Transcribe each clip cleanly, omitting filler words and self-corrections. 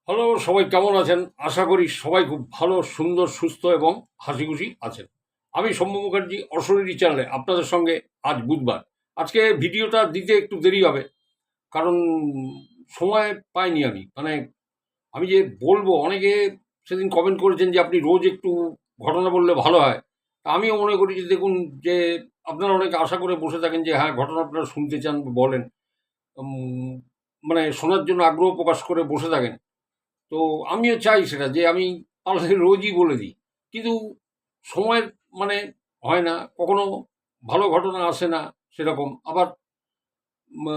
Hello, সবাই কেমন আছেন? আশা করি সবাই খুব ভালো, সুন্দর, সুস্থ এবং হাসিখুশি আছেন। আমি সৌম্য মুখার্জি, অশরীরী চ্যানেলে আপনাদের সঙ্গে আজ বুধবার। আজকে ভিডিওটা দিতে একটু দেরি হবে, কারণ সময় পাইনি আমি। আমি যে বলবো, অনেকে সেদিন কমেন্ট করেছেন যে আপনি রোজ একটু ঘটনা বললে ভালো হয়। তা আমিও মনে করি যে দেখুন, যে আপনারা অনেকে আশা করে বসে থাকেন যে হ্যাঁ, ঘটনা আপনারা শুনতে চান, বলেন। উম শোনার জন্য আগ্রহ প্রকাশ করে বসে থাকেন। তো আমিও চাই সেটা, যে আমি পারলে রোজই বলে দিই। কিন্তু সময়ের মানে হয় না, কখনো ভালো ঘটনা আসে না সেরকম। আবার আ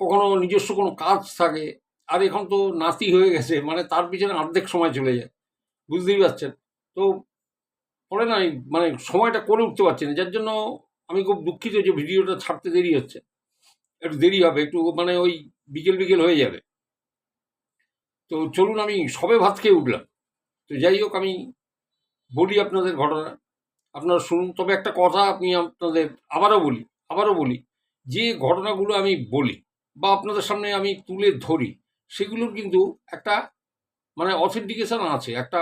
কখনো নিজস্ব কোনো কাজ থাকে। আর এখন তো নাতি হয়ে গেছে, তার পিছনে অর্ধেক সময় চলে যায়। বুঝতেই পারছেন। তো পরে না এই সময়টা করে উঠতে পারছি না। যার জন্য আমি খুব দুঃখিত যে ভিডিওটা ছাড়তে দেরি হচ্ছে। একটু দেরি হবে, একটু ওই বিকেল হয়ে যাবে। তো চলুন, আমি সবে ভাত খেয়ে উঠলাম। তো যাই হোক, আমি বলি আপনাদের ঘটনা, আপনারা শুনুন। তবে একটা কথা আমি আপনাদের আবারও বলি, যে ঘটনাগুলো আমি বলি বা আপনাদের সামনে আমি তুলে ধরি, সেগুলোর কিন্তু একটা অথেন্টিকেশন আছে। একটা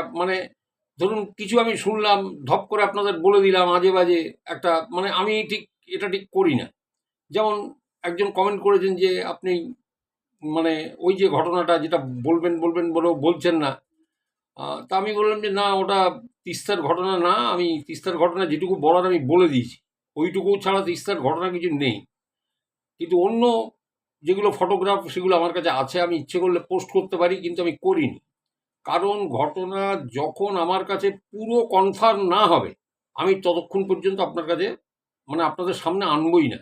ধরুন, কিছু আমি শুনলাম, ধপ করে আপনাদের বলে দিলাম আজে বাজে একটা, আমি এটা ঠিক করি না। যেমন একজন কমেন্ট করেছেন যে আপনি ওই যে ঘটনাটা যেটা বলবেন বলেও বলছেন না। তা আমি বললাম যে না, ওটা তিস্তার ঘটনা না। আমি তিস্তার ঘটনা যেটুকু বলার আমি বলে দিয়েছি। ওইটুকু ছাড়া তিস্তার ঘটনা কিছু নেই। কিন্তু অন্য যেগুলো ফটোগ্রাফ, সেগুলো আমার কাছে আছে। আমি ইচ্ছে করলে পোস্ট করতে পারি, কিন্তু আমি করিনি। কারণ ঘটনা যখন আমার কাছে পুরো কনফার্ম না হবে, আমি ততক্ষণ পর্যন্ত আপনার কাছে আপনাদের সামনে আনবই না।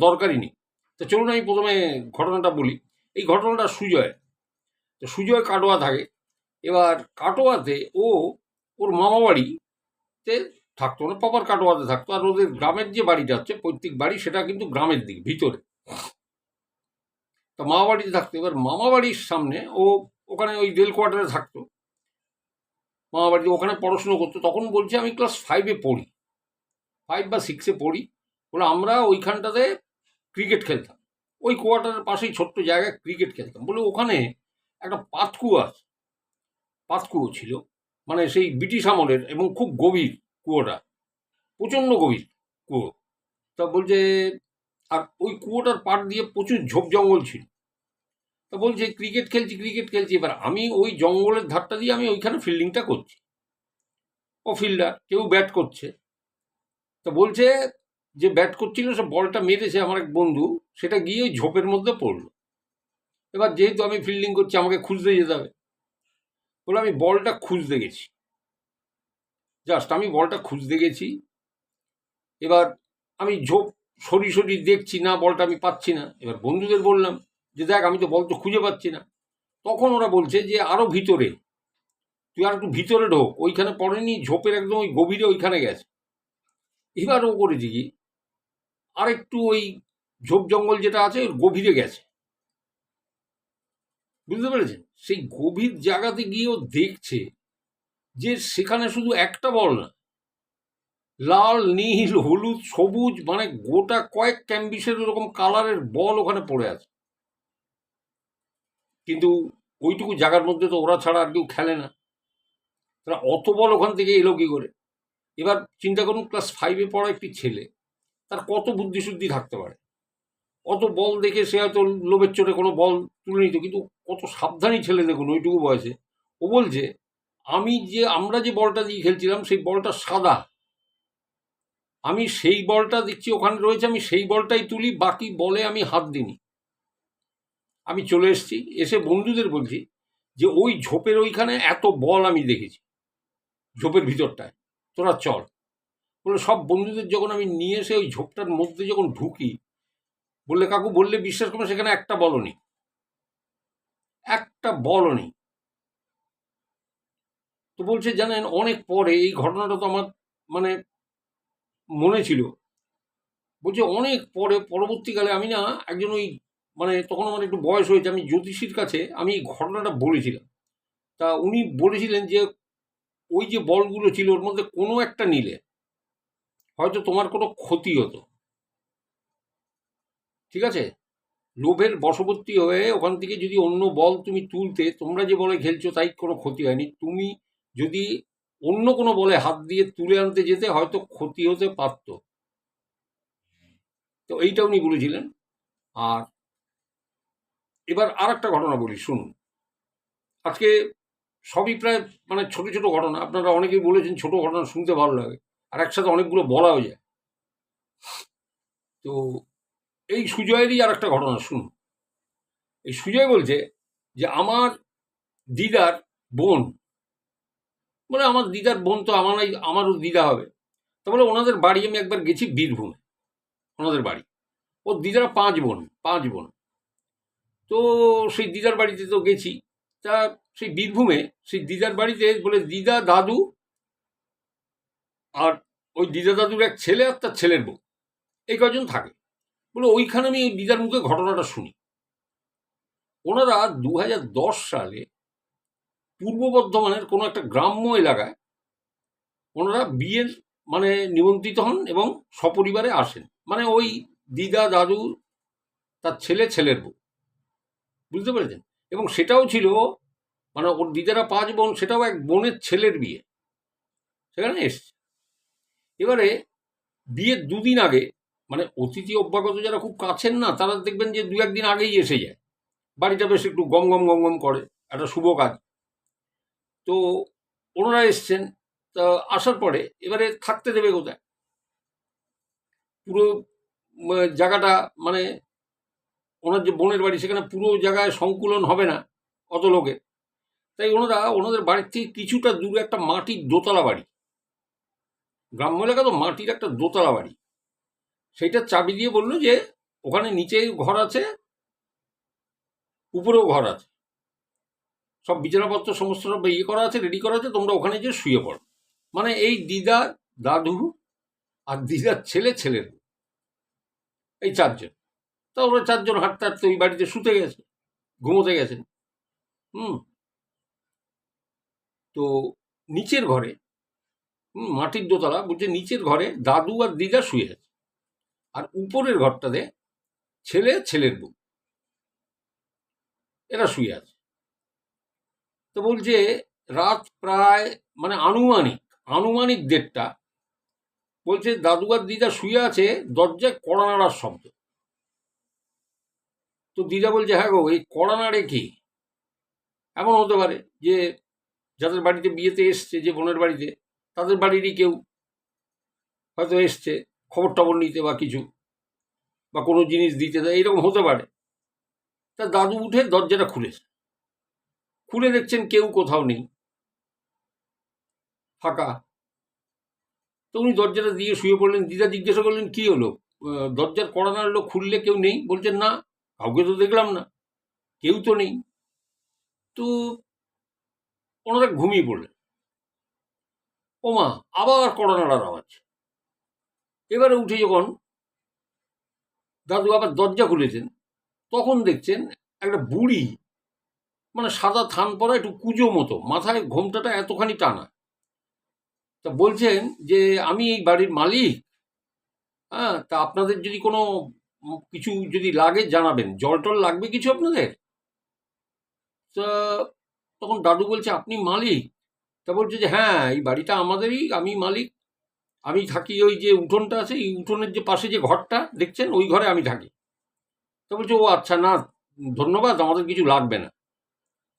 দরকারই নেই। তো চলুন, আমি প্রথমে ঘটনাটা বলি। এই ঘটনাটা সুজয়। তো সুজয় কাটোয়া থাকে। এবার কাটোয়াতে ওর মামা বাড়িতে থাকতো, প্রপার কাটোয়াতে থাকতো। আর ওদের গ্রামের যে বাড়িটা হচ্ছে, পৈতৃক বাড়ি, সেটা কিন্তু গ্রামের দিকে ভিতরে। তা মামা বাড়িতে থাকতো। এবার মামা বাড়ির সামনে ওখানে ওই রেল কোয়ার্টারে থাকতো। মামা বাড়িতে ওখানে পড়াশুনো করতো। তখন বলছে আমি ক্লাস 5-এ পড়ি, 5 বা 6-এ পড়ি। বলে আমরা ওইখানটাতে ক্রিকেট খেলতাম। ওই কোয়ার্টারের পাশেই ছোট্ট জায়গায় ক্রিকেট খেলতাম। বলে ওখানে একটা পাতকুয়ো আছে। পাতকুয়ো ছিল, সেই ব্রিটিশ আমলের, এবং খুব গভীর কুয়োটা, প্রচণ্ড গভীর কুয়ো। তা বলছে, আর ওই কুয়োটার পাড় দিয়ে প্রচুর ঝোপ জঙ্গল ছিল। তা বলছে ক্রিকেট খেলছি। এবার আমি ওই জঙ্গলের ধারটা দিয়ে আমি ওইখানে ফিল্ডিংটা করছি। ও ফিল্ডার, কেউ ব্যাট করছে। তা বলছে, যে ব্যাট করছিল সে বলটা মেরেছে আমার এক বন্ধু, সেটা গিয়ে ওই ঝোপের মধ্যে পড়লো। এবার যেহেতু আমি ফিল্ডিং করছি, আমাকে খুঁজতে যেতে হবে। বলে আমি বলটা খুঁজতে গেছি, এবার আমি ঝোপ সরি দেখছি না, বলটা আমি পাচ্ছি না। এবার বন্ধুদের বললাম যে দেখ, আমি তো বল তো খুঁজে পাচ্ছি না। তখন ওরা বলছে যে আরো ভিতরে, তুই আর একটু ভিতরে ঢোক, ওইখানে পড়েনি, ঝোপের একদম ওই গভীরে ওইখানে গেছে। এবার ও করেছে কি, আর একটু ওই ঝোপ জঙ্গল যেটা আছে ওর গভীরে গেছে। বুঝতে পেরেছেন? সেই গভীর জায়গাতে গিয়ে ও দেখছে যে সেখানে শুধু একটা বল না, লাল, নীল, হলুদ, সবুজ, গোটা কয়েক ক্যাম্বিসের ওরকম কালারের বল ওখানে পড়ে আছে। কিন্তু ওইটুকু জায়গার মধ্যে তো ওরা ছাড়া আর কেউ খেলে না। তারা অত বল ওখান থেকে এলো কি করে? এবার চিন্তা করুন, ক্লাস 5-এ পড়া একটি ছেলে, তার কত বুদ্ধিশুদ্ধি থাকতে পারে। অত বল দেখে সে হয়তো লোভের চোটে কোনো বল তুলে নিত, কিন্তু কত সাবধানী ছেলে দেখুন ওইটুকু বয়সে। ও বলছে, আমরা যে বলটা দিয়ে খেলছিলাম সেই বলটা সাদা। আমি সেই বলটা দেখছি ওখানে রয়েছে, আমি সেই বলটাই তুলি, বাকি বলে আমি হাত দিইনি। আমি চলে এসেছি, এসে বন্ধুদের বলছি যে ওই ঝোপের ওইখানে এত বল আমি দেখেছি, ঝোপের ভিতরটায়, তোরা চল। বলে সব বন্ধুদের যখন আমি নিয়ে এসে ওই ঝোপটার মধ্যে যখন ঢুকি, বললে কাকু, বললে বিশ্বাস করবে, সেখানে একটা বলও নেই, একটা বলও নেই। তো বলছে জানেন, অনেক পরে এই ঘটনাটা তো আমার মানে মনে ছিল। বলছে অনেক পরে, পরবর্তীকালে আমি না একজন ওই তখন আমার একটু বয়স হয়েছে, আমি জ্যোতিষীর কাছে আমি এই ঘটনাটা বলেছিলাম। তা উনি বলেছিলেন যে ওই যে বলগুলো ছিল ওর মধ্যে কোনো একটা নিলে হয়তো তোমার কোনো ক্ষতি হতো। ঠিক আছে? লোভের বশবর্তী হয়ে ওখান থেকে যদি অন্য বল তুমি তুলতে, তোমরা যে বলে খেলছো তাই কোনো ক্ষতি হয়নি, তুমি যদি অন্য কোনো বলে হাত দিয়ে তুলে আনতে যেতে হয়তো ক্ষতি হতে পারতো। তো এইটা উনি বলেছিলেন। আর এবার আর একটা ঘটনা বলি, শুনুন। আজকে সবই প্রায় মানে ছোট ছোট ঘটনা, আপনারা অনেকেই বলেছেন ছোট ঘটনা শুনতে ভালো লাগে, আর একসাথে অনেকগুলো বলাও যায়। তো এই সুজয়েরই আর একটা ঘটনা শুনুন। এই সুজয় বলছে যে আমার দিদার বোন, বলে আমার দিদার বোন তো আমারও দিদা হবে। তা বলে ওনাদের বাড়ি আমি একবার গেছি বীরভূমে, ওনাদের বাড়ি। ওর দিদারা 5 বোন। তো সেই দিদার বাড়িতে তো গেছি। তা সেই বীরভূমে সেই দিদার বাড়িতে বলে দিদা, দাদু আর ওই দিদা দাদুর এক ছেলে আর তার ছেলের বউ, এই কজন থাকে। বলে ওইখানে আমি এই দিদার মুখে ঘটনাটা শুনি। ওনারা 2010 সালে পূর্ব বর্ধমানের কোনো একটা গ্রাম্য এলাকায় ওনারা বিয়ের মানে নিমন্ত্রিত হন এবং সপরিবারে আসেন। মানে ওই দিদা, দাদু, তার ছেলের বউ, বুঝতে পেরেছেন? এবং সেটাও ছিল মানে ওর দিদারা 5 বোন, সেটাও এক বোনের ছেলের বিয়ে, সেখানে এসছে। এবারে বিয়ের 2 দিন আগে, মানে অতিথি অভ্যাগত যারা খুব কাছেন না, তারা দেখবেন যে 2-1 দিন আগেই এসে যায়। বাড়িটা বেশ একটু গম গম গম গম করে, একটা শুভ কাজ। তো ওনারা এসছেন। তা আসার পরে এবারে থাকতে দেবে কোথায়? পুরো জায়গাটা মানে ওনার যে বোনের বাড়ি, সেখানে পুরো জায়গায় সংকুলন হবে না অত লোকে। তাই ওনারা ওনাদের বাড়ির থেকে কিছুটা দূরে একটা মাটির দোতলা বাড়ি, গ্রাম্য এলাকা তো, মাটির একটা দোতলা বাড়ি, সেইটার চাবি দিয়ে বললো যে ওখানে নিচে ঘর আছে, উপরেও ঘর আছে, সব বিছানাপত্র সমস্ত সব ইয়ে করা আছে, রেডি করা আছে, তোমরা ওখানে যে শুয়ে পড়ো। মানে এই দিদা, দাদু আর দিদার ছেলের বউ, এই 4 জন। তা ওরা 4 জন হাঁটতে হাঁটতে ওই বাড়িতে শুতে গেছে, ঘুমোতে গেছেন। হুম। তো নিচের ঘরে, মাটির দোতলা, বলছে নিচের ঘরে দাদু আর দিদা শুয়ে আছে, আর উপরের ঘরটাতে ছেলের বউ, এরা শুয়ে আছে। তো বলছে রাত প্রায় মানে আনুমানিক 1:30। বলছে দাদু আর দিদা শুয়ে আছে, দরজায় কড়া নাড়ার শব্দ। তো দিদা বলছে হ্যাঁ গো, এই কড়া নাড়ে কি? এমন হতে পারে যে যাদের বাড়িতে বিয়েতে এসছে, যে বোনের বাড়িতে, তাদের বাড়িরই কেউ হয়তো এসছে খবর টবর নিতে বা কিছু, বা কোনো জিনিস দিতে, দেয় এরকম হতে পারে। তা দাদু উঠে দরজাটা খুলে দেখছেন কেউ কোথাও নেই, ফাঁকা। তো উনি দরজাটা দিয়ে শুয়ে পড়লেন। দিদা জিজ্ঞাসা করলেন কি হলো, দরজার কড়া নাড়লো, খুললে কেউ নেই? বলছেন না, কাউকে তো দেখলাম না, কেউ তো নেই। তো ওনারা ঘুমিয়ে পড়লেন। ওমা, আবার কড়া নাড়ার আওয়াজ। এবারে উঠে যখন দাদু আবার দরজা খুলেছেন, তখন দেখছেন একটা বুড়ি, মানে সাদা থান পরা, একটু কুঁজো মতো, মাথায় ঘোমটাটা এতখানি টানা। তা বলছেন যে আমি এই বাড়ির মালিক, হ্যাঁ, তা আপনাদের যদি কোনো কিছু যদি লাগে জানাবেন, জল টল লাগবে কিছু আপনাদের? তা তখন দাদু বলছে আপনি মালিক? তা বলছে যে হ্যাঁ, এই বাড়িটা আমাদেরই, আমি মালিক। আমি থাকি ওই যে উঠোনটা আছে, এই উঠোনের যে পাশে যে ঘরটা দেখছেন, ওই ঘরে আমি থাকি। তা বলছে ও আচ্ছা, না ধন্যবাদ, আমাদের কিছু লাগবে না।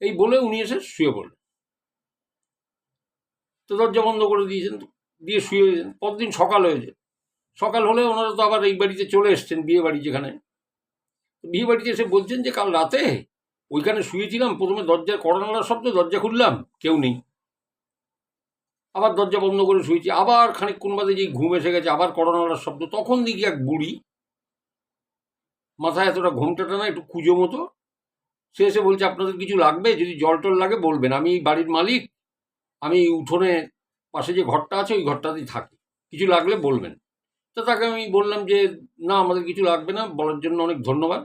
এই বলে উনি এসে শুয়ে পড়লেন। তো দরজা বন্ধ করে দিয়েছেন, দিয়ে শুয়ে হয়েছেন। পরদিন সকাল হয়েছে। সকাল হলে ওনারা তো আবার এই বাড়িতে চলে এসছেন, বিয়ে বাড়ি যেখানে। বিয়ে বাড়িতে এসে বলছেন যে কাল রাতে ওইখানে শুয়েছিলাম, প্রথমে দরজার কড়া নাড়ার শব্দ, দরজা খুললাম, কেউ নেই। আবার দরজা বন্ধ করে শুয়েছি, আবার খানিকক্ষণ বাদে যেই ঘুম এসে গেছে, আবার কড়া নাড়ার শব্দ। তখন দেখি এক বুড়ি, মাথায় এতটা ঘোমটাটা না, একটু কুঁজো মতো, সে এসে বলছে আপনাদের কিছু লাগবে, যদি জল টল লাগে বলবেন, আমি বাড়ির মালিক, আমি উঠোনে পাশে যে ঘরটা আছে ওই ঘরটাতেই থাকি, কিছু লাগলে বলবেন। তো তাকে আমি বললাম যে না, আমাদের কিছু লাগবে না, বলার জন্য অনেক ধন্যবাদ।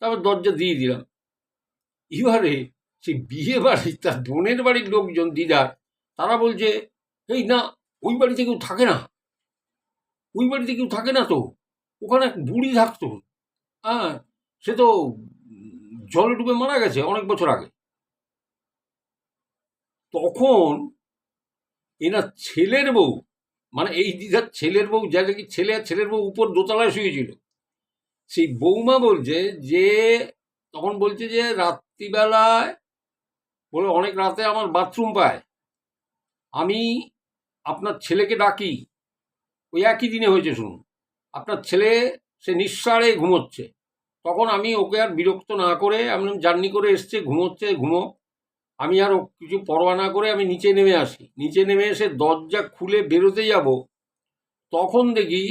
তারপর দরজা দিয়ে দিলাম। এবারে সেই বিয়ে বাড়ি, তার বোনের বাড়ির লোকজন, দিদার, তারা বলছে এই না, ওই বাড়িতে কেউ থাকে না, ওই বাড়িতে কেউ থাকে না তো, ওখানে এক বুড়ি থাকতো। হ্যাঁ, সে তো জলে ডুবে মারা গেছে অনেক বছর আগে। তখন এনার ছেলের বউ, মানে এই দিদার ছেলের বউ, যা নাকি ছেলে আর ছেলের বউ উপর দোতলায় শুয়েছিল, সেই বৌমা বলছে যে, তখন বলছে যে রাত্রিবেলায় বলে অনেক রাতে আমার বাথরুম পায়, আমি আপনার ছেলেকে ডাকি। ওই একই দিনে হয়েছে শুনুন। আপনার ছেলে সে নিঃসাড়ে ঘুমোচ্ছে, তখন আমি ওকে আর বিরক্ত না করে, আমি জার্নি করে এসছে, ঘুমোচ্ছে ঘুমো, আমি আর কিছু পরোয়া না করে আমি নিচে নেমে আসি। নিচে নেমে এসে দরজা খুলে বেরোতে যাব, তখন দেখি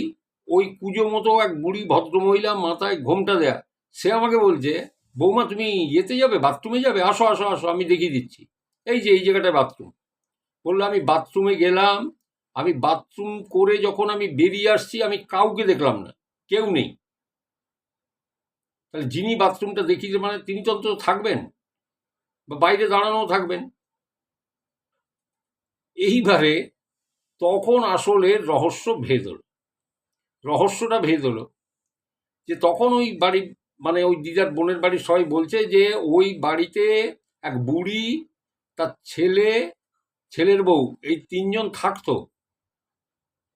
ওই কুজো মতো এক বুড়ি ভদ্রমহিলা, মাথায় ঘোমটা দেয়া, সে আমাকে বলছে, বৌমা তুমি ইয়েতে যাবে, বাথরুমে যাবে, আসো আসো আসো, আমি দেখিয়ে দিচ্ছি, এই যে এই জায়গাটায় বাথরুম। বললো আমি বাথরুমে গেলাম, আমি বাথরুম করে যখন আমি বেরিয়ে আসছি, আমি কাউকে দেখলাম না, কেউ নেই। তাহলে যিনি বাথরুমটা দেখিয়েছে মানে তিনি তো অন্তত থাকবেন, বা বাইরে দাঁড়ানো থাকবেন। এইবারে তখন আসলে রহস্যটা ভেদ হলো যে তখন ওই বাড়ি, মানে ওই দিদার বোনের বাড়ির সবাই বলছে যে ওই বাড়িতে এক বুড়ি, তার ছেলে, ছেলের বউ, এই তিনজন থাকতো,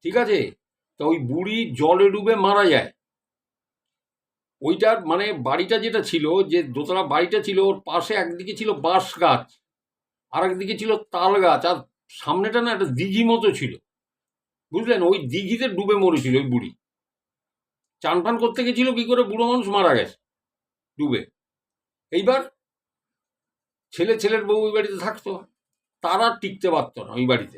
ঠিক আছে। তা ওই বুড়ি জলে ডুবে মারা যায়। ওইটার মানে বাড়িটা যেটা ছিল, যে দোতলা বাড়িটা ছিল, ওর পাশে একদিকে ছিল বাঁশ গাছ, আর একদিকে ছিল তাল গাছ, আর সামনেটা না একটা দিঘি মতো ছিল, বুঝলেন। ওই দিঘিতে ডুবে মরেছিল ওই বুড়ি, চান টান করতে গেছিল, কি করে বুড়ো মানুষ মারা গেছে ডুবে। এইবার ছেলের বউ ওই বাড়িতে থাকতো, তারা টিকতে পারত না ওই বাড়িতে।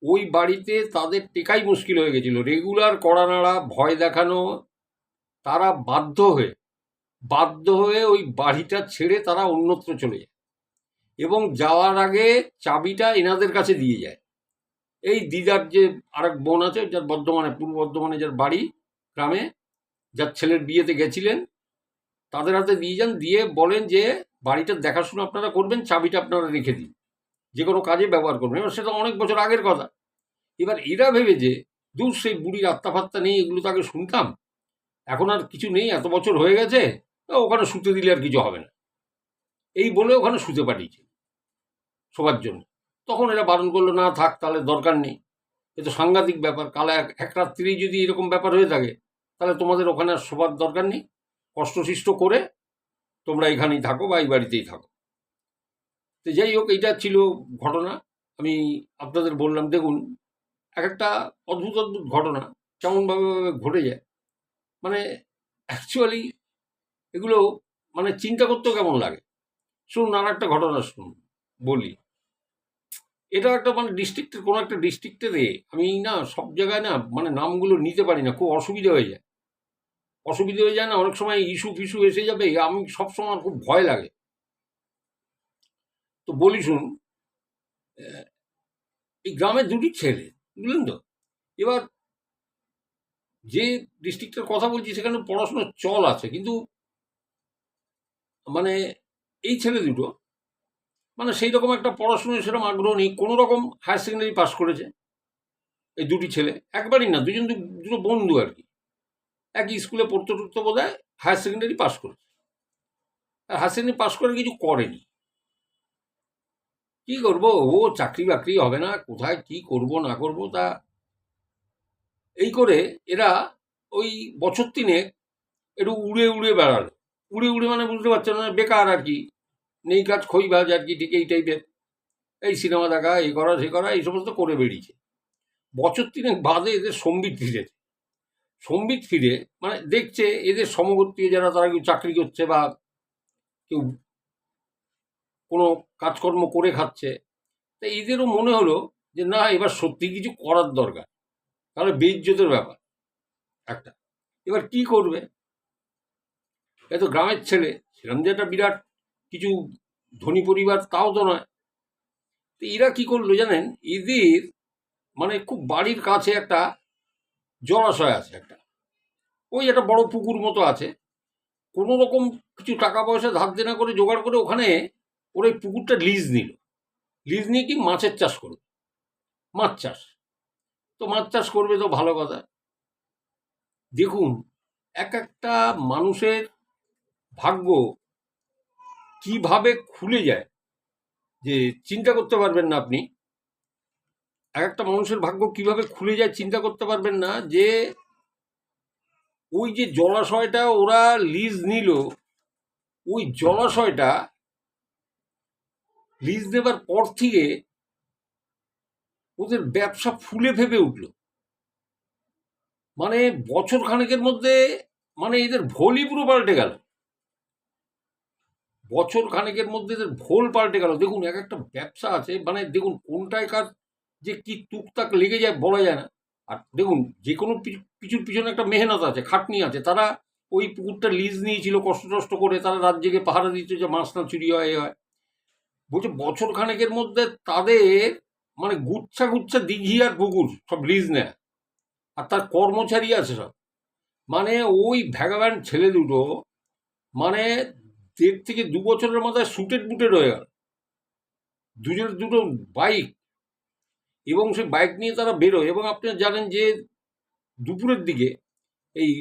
ওই বাড়িতে তাদের টেকাই মুশকিল হয়ে গেছিল, রেগুলার কড়া নাড়া, ভয় দেখানো। তারা বাধ্য হয়ে ওই বাড়িটা ছেড়ে তারা অন্যত্র চলে যায়, এবং যাওয়ার আগে চাবিটা এনাদের কাছে দিয়ে যায়। এই দিদার যে আরেক বোন আছে, যার পূর্ব বর্ধমানে যার বাড়ি, গ্রামে, যার ছেলের বিয়েতে গেছিলেন, তাদের হাতে দিয়ে যান, দিয়ে বলেন যে বাড়িটার দেখাশোনা আপনারা করবেন, চাবিটা আপনারা রেখে দিন, যে কোনো কাজে ব্যবহার করবেন। এবার সেটা অনেক বছর আগের কথা। এবার এরা ভেবে যে দূর, সেই বুড়ির আত্মা ফাত্তা নেই, এগুলো তো আগে শুনতাম, এখন আর কিছু নেই, এত বছর হয়ে গেছে, ওখানে শুতে দিলে আর কিছু হবে না, এই বলে ওখানে শুতে পাঠিয়েছে শোবার জন্য। তখন এরা বারণ করলো, না থাক, তাহলে দরকার নেই, এ তো সাংঘাতিক ব্যাপার, কালে এক রাত্রিরেই যদি এরকম ব্যাপার হয়ে থাকে, তাহলে তোমাদের ওখানে আর শোবার দরকার নেই, কষ্টসিষ্ট করে তোমরা এখানেই থাকো বা এই বাড়িতেই থাকো। তো যাই হোক, এইটা ছিল ঘটনা। আমি আপনাদের বললাম, দেখুন, এক একটা অদ্ভুত অদ্ভুত ঘটনা কেমনভাবে ঘটে যায়, মানে অ্যাকচুয়ালি এগুলো মানে চিন্তা করতেও কেমন লাগে। শুনুন, আর একটা ঘটনা শুনুন, বলি। এটা একটা মানে ডিস্ট্রিক্টের, কোনো একটা ডিস্ট্রিক্টের আমি না সব জায়গায় না মানে নামগুলো নিতে পারি না, খুব অসুবিধা হয়ে যায় না, অনেক সময় ইস্যু ফিস্যু এসে যাবে, আমি সবসময় আমার খুব ভয় লাগে। তো বলি শুনুন, এই গ্রামের দুটি ছেলে, বুঝলেন তো। এবার যে ডিস্ট্রিক্টের কথা বলছি, সেখানে পড়াশোনার চল আছে, কিন্তু মানে এই ছেলে দুটো মানে সেই রকম একটা পড়াশোনায় সেরকম আগ্রহ নেই, কোনো রকম হায়ার সেকেন্ডারি পাস করেছে এই দুটি ছেলে, একবারই না, দুটো বন্ধু আর কি, একই স্কুলে পড়তে টড়তে বোধ হয় হায়ার সেকেন্ডারি পাস করেছে। আর হায়ার সেকেন্ডারি পাস করে কিছু করেনি, কি করবো, ও চাকরি বাকরি হবে না, কোথায় কি করব না করব, তা এই করে এরা ওই বছর তিনেক একটু উড়ে উড়ে বেড়ালো। উড়ে উড়ে মানে বুঝতে পারছেন না, বেকার আর কি, নেই কাজ খইবাজ আর কি, ঠিক এই টাইপের, এই সিনেমা দেখা, এই করা সে করা, এই সমস্ত করে বেরিয়েছে। বছর তিনেক বাদে এদের সম্বিত ফিরেছে। সম্বিত ফিরে মানে দেখছে এদের সমগোত্রীয় যারা, তারা কেউ চাকরি করছে বা কেউ কোনো কাজকর্ম করে খাচ্ছে। তা এদেরও মনে হলো যে না, এবার সত্যি কিছু করার দরকার, তাহলে বেইজ্জতের ব্যাপার একটা। এবার কি করবে, এ তো গ্রামের ছেলে, সেরকম যে একটা বিরাট কিছু ধনী পরিবার তাও তো নয়। তো এরা কি করলো জানেন, এদের মানে খুব বাড়ির কাছে একটা জলাশয় আছে, ওই একটা বড় পুকুর মতো আছে, কোনো রকম কিছু টাকা পয়সা ধার দেনা করে জোগাড় করে ওখানে ওর ওই পুকুরটা লিজ নিয়ে কি মাছের চাষ করবে, মাছ চাষ। তো মাছ চাষ করবে তো ভালো কথা। দেখুন, এক একটা মানুষের ভাগ্য কিভাবে খুলে যায় যে চিন্তা করতে পারবেন না আপনি। এক একটা মানুষের ভাগ্য কিভাবে খুলে যায় চিন্তা করতে পারবেন না। যে ওই যে জলাশয়টা ওরা লিজ নিল, ওই জলাশয়টা লিজ নেবার পর থেকে ওদের ব্যবসা ফুলে ফেপে উঠল। মানে বছর খানেকের মধ্যে মানে এদের ভোলই পুরো পাল্টে গেল। বছর খানেকের মধ্যে এদের ভোল পাল্টে গেল। দেখুন, এক একটা ব্যবসা আছে, মানে দেখুন কোনটায় কার যে কি টুকটাক লেগে যায় বলা যায় না। আর দেখুন, যে কোনো কিছুর পিছনে একটা মেহনত আছে, খাটনি আছে। তারা ওই পুকুরটা লিজ নিয়েছিল কষ্ট টষ্ট করে, তারা রাত জেগে পাহারা দিচ্ছে যে মাছ না চুরি হয়, এ হয়। বলছে বছর খানেকের মধ্যে তাদের মানে গুচ্ছা গুচ্ছা দিঘি আর পুকুর সব লিজ নেয়। আর তার কর্মচারী আছে সব। মানে ওই ভ্যাগাব্যান্ড ছেলে দুটো মানে 1.5 থেকে 2 বছরের মাথায় সুটেড বুটেড হয়ে গেল। দুজনের দুটো বাইক, এবং সেই বাইক নিয়ে তারা বেরোয়। এবং আপনি জানেন যে দুপুরের দিকে এই